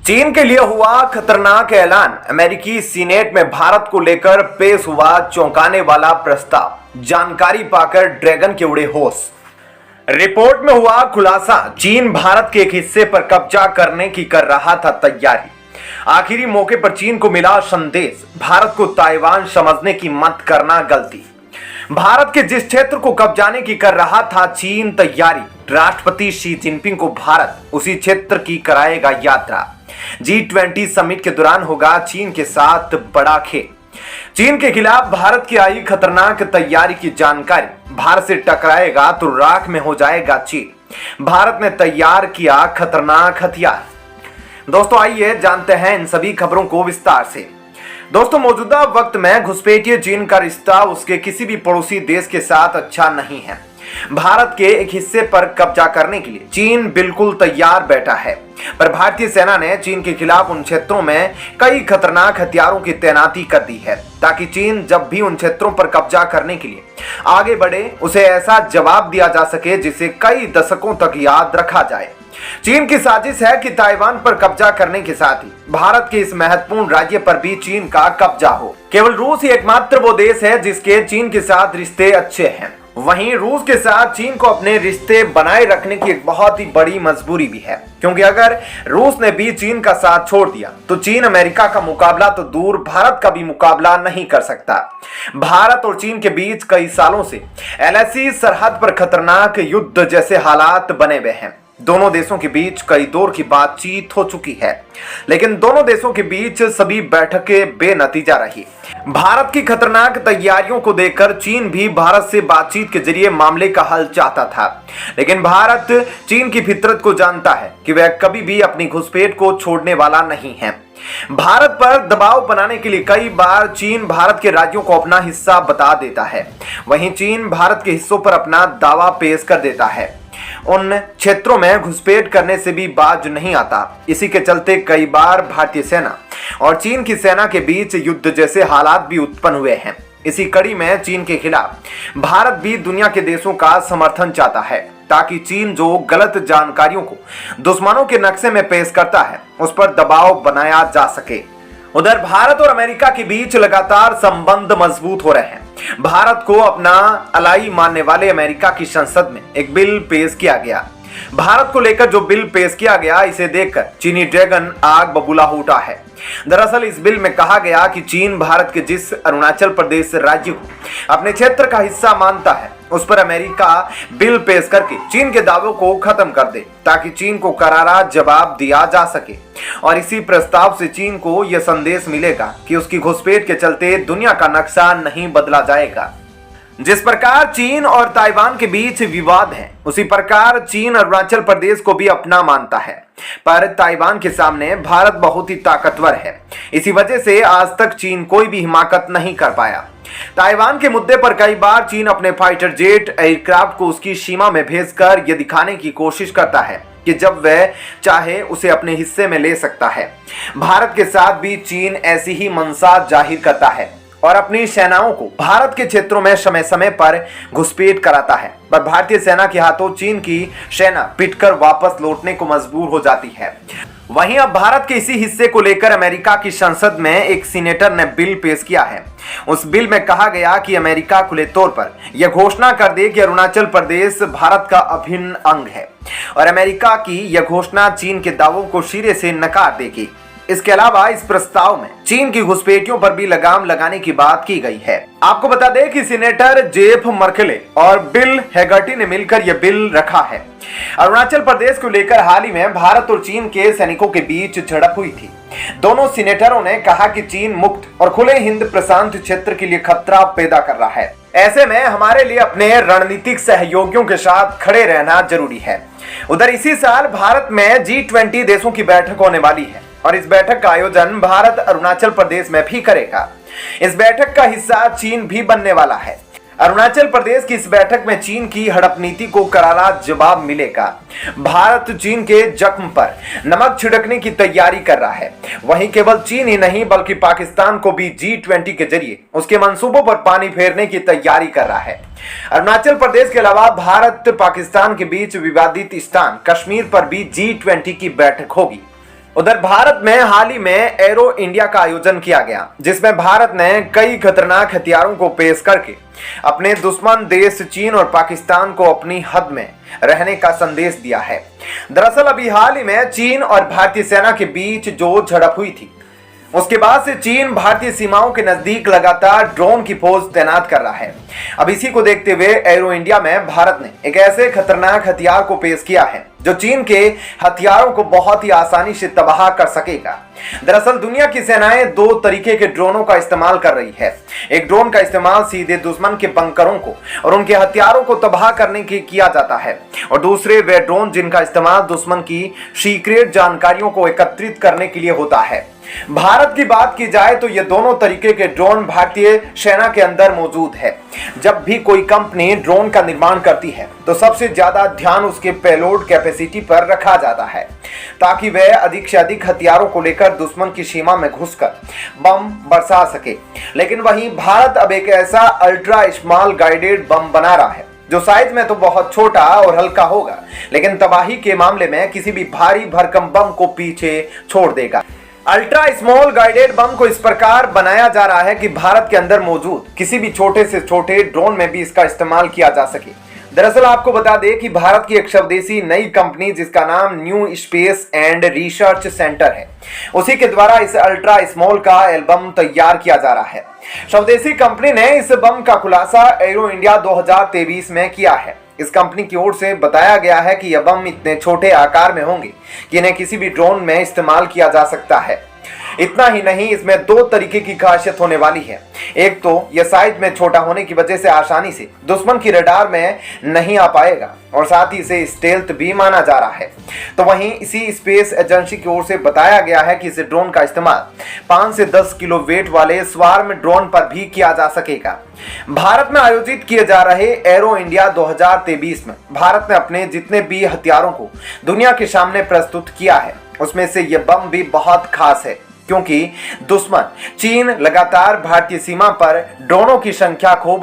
चीन के लिए हुआ खतरनाक ऐलान। अमेरिकी सीनेट में भारत को लेकर पेश हुआ चौंकाने वाला प्रस्ताव। जानकारी पाकर ड्रैगन के उड़े होश। रिपोर्ट में हुआ खुलासा, चीन भारत के एक हिस्से पर कब्जा करने की कर रहा था तैयारी। आखिरी मौके पर चीन को मिला संदेश, भारत को ताइवान समझने की मत करना गलती। भारत के जिस क्षेत्र को कब्जाने की कर रहा था चीन तैयारी, राष्ट्रपति शी जिनपिंग को भारत उसी क्षेत्र की कराएगा यात्रा। G20 समिट के दौरान होगा चीन के साथ बड़ा खेल। चीन के खिलाफ भारत की आई खतरनाक तैयारी की जानकारी, भारत से टकराएगा तो राख में हो जाएगा चीन। भारत ने तैयार किया खतरनाक हथियार। दोस्तों आइए जानते हैं इन सभी खबरों को विस्तार से। दोस्तों मौजूदा वक्त में घुसपैठिए चीन का रिश्ता उसके किसी भी पड़ोसी देश के साथ अच्छा नहीं है। भारत के एक हिस्से पर कब्जा करने के लिए चीन बिल्कुल तैयार बैठा है, पर भारतीय सेना ने चीन के खिलाफ उन क्षेत्रों में कई खतरनाक हथियारों की तैनाती कर दी है, ताकि चीन जब भी उन क्षेत्रों पर कब्जा करने के लिए आगे बढ़े, उसे ऐसा जवाब दिया जा सके जिसे कई दशकों तक याद रखा जाए। चीन की साजिश है कि ताइवान पर कब्जा करने के साथ ही भारत के इस महत्वपूर्ण राज्य पर भी चीन का कब्जा हो। केवल रूस ही एकमात्र वो देश है जिसके चीन के साथ रिश्ते अच्छे हैं। वहीं रूस के साथ चीन को अपने रिश्ते बनाए रखने की एक बहुत ही बड़ी मजबूरी भी है, क्योंकि अगर रूस ने भी चीन का साथ छोड़ दिया तो चीन अमेरिका का मुकाबला तो दूर, भारत का भी मुकाबला नहीं कर सकता। भारत और चीन के बीच कई सालों से LAC सरहद पर खतरनाक युद्ध जैसे हालात बने हुए हैं। दोनों देशों के बीच कई दौर की बातचीत हो चुकी है, लेकिन दोनों देशों के बीच सभी बैठकें बेनतीजा रही। भारत की खतरनाक तैयारियों को देखकर चीन भी भारत से बातचीत के जरिए मामले का हल चाहता था, लेकिन भारत चीन की फितरत को जानता है कि वह कभी भी अपनी घुसपैठ को छोड़ने वाला नहीं है। भारत पर दबाव बनाने के लिए कई बार चीन भारत के राज्यों को अपना हिस्सा बता देता है, वहीं चीन भारत के हिस्सों पर अपना दावा पेश कर देता है। उन क्षेत्रों में घुसपैठ करने से भी बाज नहीं आता। इसी के चलते कई बार भारतीय सेना और चीन की सेना के बीच युद्ध जैसे हालात भी उत्पन्न हुए हैं। इसी कड़ी में चीन के खिलाफ भारत भी दुनिया के देशों का समर्थन चाहता है, ताकि चीन जो गलत जानकारियों को दुश्मनों के नक्शे में पेश करता है उस पर दबाव बनाया जा सके। उधर भारत और अमेरिका के बीच लगातार संबंध मजबूत हो रहे हैं। भारत को अपना अलाई मानने वाले अमेरिका की संसद में एक बिल पेश किया गया। भारत को लेकर जो बिल पेश किया गया, इसे देखकर चीनी ड्रैगन आग बबूला हो उठा है। दरअसल इस बिल में कहा गया कि चीन भारत के जिस अरुणाचल प्रदेश राज्य को अपने क्षेत्र का हिस्सा मानता है, उस पर अमेरिका बिल पेश करके चीन के दावों को खत्म कर दे, ताकि चीन को करारा जवाब दिया जा सके। और इसी प्रस्ताव से चीन को यह संदेश मिलेगा कि उसकी घुसपैठ के चलते दुनिया का नक्शा नहीं बदला जाएगा। जिस प्रकार चीन और ताइवान के बीच विवाद है, उसी प्रकार चीन अरुणाचल प्रदेश को भी अपना मानता है, पर ताइवान के सामने भारत बहुत ही ताकतवर है। इसी वजह से आज तक चीन कोई भी हिमाकत नहीं कर पाया। ताइवान के मुद्दे पर कई बार चीन अपने फाइटर जेट एयरक्राफ्ट को उसकी सीमा में भेजकर यह दिखाने की कोशिश करता है कि जब वह चाहे उसे अपने हिस्से में ले सकता है। भारत के साथ भी चीन ऐसी ही मंशा जाहिर करता है और अपनी सेनाओं को भारत के क्षेत्रों में समय समय पर घुसपैठ कराता है, पर भारतीय सेना के हाथों चीन की सेना पिटकर वापस लौटने को मजबूर हो जाती है। वहीं अब भारत के इसी हिस्से को लेकर अमेरिका की संसद में एक सीनेटर ने बिल पेश किया है। उस बिल में कहा गया कि अमेरिका खुले तौर पर यह घोषणा कर दे कि अरुणाचल प्रदेश भारत का अभिन्न अंग है, और अमेरिका की यह घोषणा चीन के दावों को सिरे से नकार देगी। इसके अलावा इस प्रस्ताव में चीन की घुसपैठियों पर भी लगाम लगाने की बात की गई है। आपको बता दें कि सीनेटर जेफ मर्केले और बिल हैगर्टी ने मिलकर यह बिल रखा है। अरुणाचल प्रदेश को लेकर हाल ही में भारत और चीन के सैनिकों के बीच झड़प हुई थी। दोनों सीनेटरों ने कहा कि चीन मुक्त और खुले हिंद प्रशांत क्षेत्र के लिए खतरा पैदा कर रहा है। ऐसे में हमारे लिए अपने रणनीतिक सहयोगियों के साथ खड़े रहना जरूरी है। उधर इसी साल भारत में G20 देशों की बैठक होने वाली है, और इस बैठक का आयोजन भारत अरुणाचल प्रदेश में भी करेगा। इस बैठक का हिस्सा चीन भी बनने वाला है। अरुणाचल प्रदेश की इस बैठक में चीन की हड़प नीति को करारा जवाब मिलेगा। भारत चीन के जख्म पर नमक छिड़कने की तैयारी कर रहा है। वहीं केवल चीन ही नहीं बल्कि पाकिस्तान को भी G20 के जरिए उसके मंसूबों पर पानी फेरने की तैयारी कर रहा है। अरुणाचल प्रदेश के अलावा भारत पाकिस्तान के बीच विवादित स्थान कश्मीर पर भी G20 की बैठक होगी। उधर भारत में हाल ही में एरो इंडिया का आयोजन किया गया, जिसमें भारत ने कई खतरनाक हथियारों को पेश करके अपने दुश्मन देश चीन और पाकिस्तान को अपनी हद में रहने का संदेश दिया है। दरअसल अभी हाल ही में चीन और भारतीय सेना के बीच जो झड़प हुई थी, उसके बाद से चीन भारतीय सीमाओं के नजदीक लगातार ड्रोन की फौज तैनात कर रहा है। अब इसी को देखते हुए एरो इंडिया में भारत ने एक ऐसे खतरनाक हथियार को पेश किया है जो चीन के हथियारों को बहुत ही आसानी से तबाह कर सकेगा। दरअसल दुनिया की सेनाएं दो तरीके के ड्रोनों का इस्तेमाल कर रही है। एक ड्रोन का इस्तेमाल सीधे दुश्मन के बंकरों को और उनके हथियारों को तबाह करने के किया जाता है, और दूसरे वे ड्रोन जिनका इस्तेमाल दुश्मन की सीक्रेट जानकारियों को एकत्रित करने के लिए होता है। भारत की बात की जाए तो ये दोनों तरीके के ड्रोन भारतीय सेना के अंदर मौजूद है। जब भी कोई कंपनी ड्रोन का निर्माण करती है तो सबसे ज्यादा ध्यान उसके पेलोड कैपेसिटी पर रखा जाता है, ताकि वह अधिक से अधिक हथियारों को लेकर दुश्मन की सीमा में घुसकर बम बरसा सके। लेकिन वहीं भारत अब एक ऐसा अल्ट्रा स्मॉल गाइडेड बम बना रहा है जो साइज में तो बहुत छोटा और हल्का होगा, लेकिन तबाही के मामले में किसी भी भारी भरकम बम को पीछे छोड़ देगा। अल्ट्रा स्मॉल गाइडेड बम को इस प्रकार बनाया जा रहा है कि भारत के अंदर मौजूद किसी भी छोटे से छोटे ड्रोन में भी इसका इस्तेमाल किया जा सके। दरअसल आपको बता दें कि भारत की एक स्वदेशी नई कंपनी जिसका नाम new space and research centre है, उसी के द्वारा इस अल्ट्रा स्मॉल का एल्बम तैयार किया जा रहा है। स्वदेशी कंपनी ने इस बम का खुलासा एरो इंडिया 2023 में किया है। इस कंपनी की ओर से बताया गया है कि यह बम इतने छोटे आकार में होंगे कि इन्हें किसी भी ड्रोन में इस्तेमाल किया जा सकता है। इतना ही नहीं, इसमें दो तरीके की खासियत होने वाली है। एक तो यह साइज में छोटा होने की वजह से आसानी से दुश्मन की रडार में नहीं आ पाएगा, और साथ ही इसे स्टेल्थ भी माना जा रहा है। तो वहीं इसी स्पेस एजेंसी की ओर से बताया गया है कि इस ड्रोन का इस्तेमाल 5 से 10 किलो वेट वाले स्वार्म ड्रोन पर भी किया जा सकेगा। भारत में आयोजित किए जा रहे एरो इंडिया 2023 में भारत ने अपने जितने भी हथियारों को दुनिया के सामने प्रस्तुत किया है, उसमें से यह बम भी बहुत खास है, क्योंकि दुश्मन चीन लगातार भारतीय सीमा पर ड्रोनों की संख्या को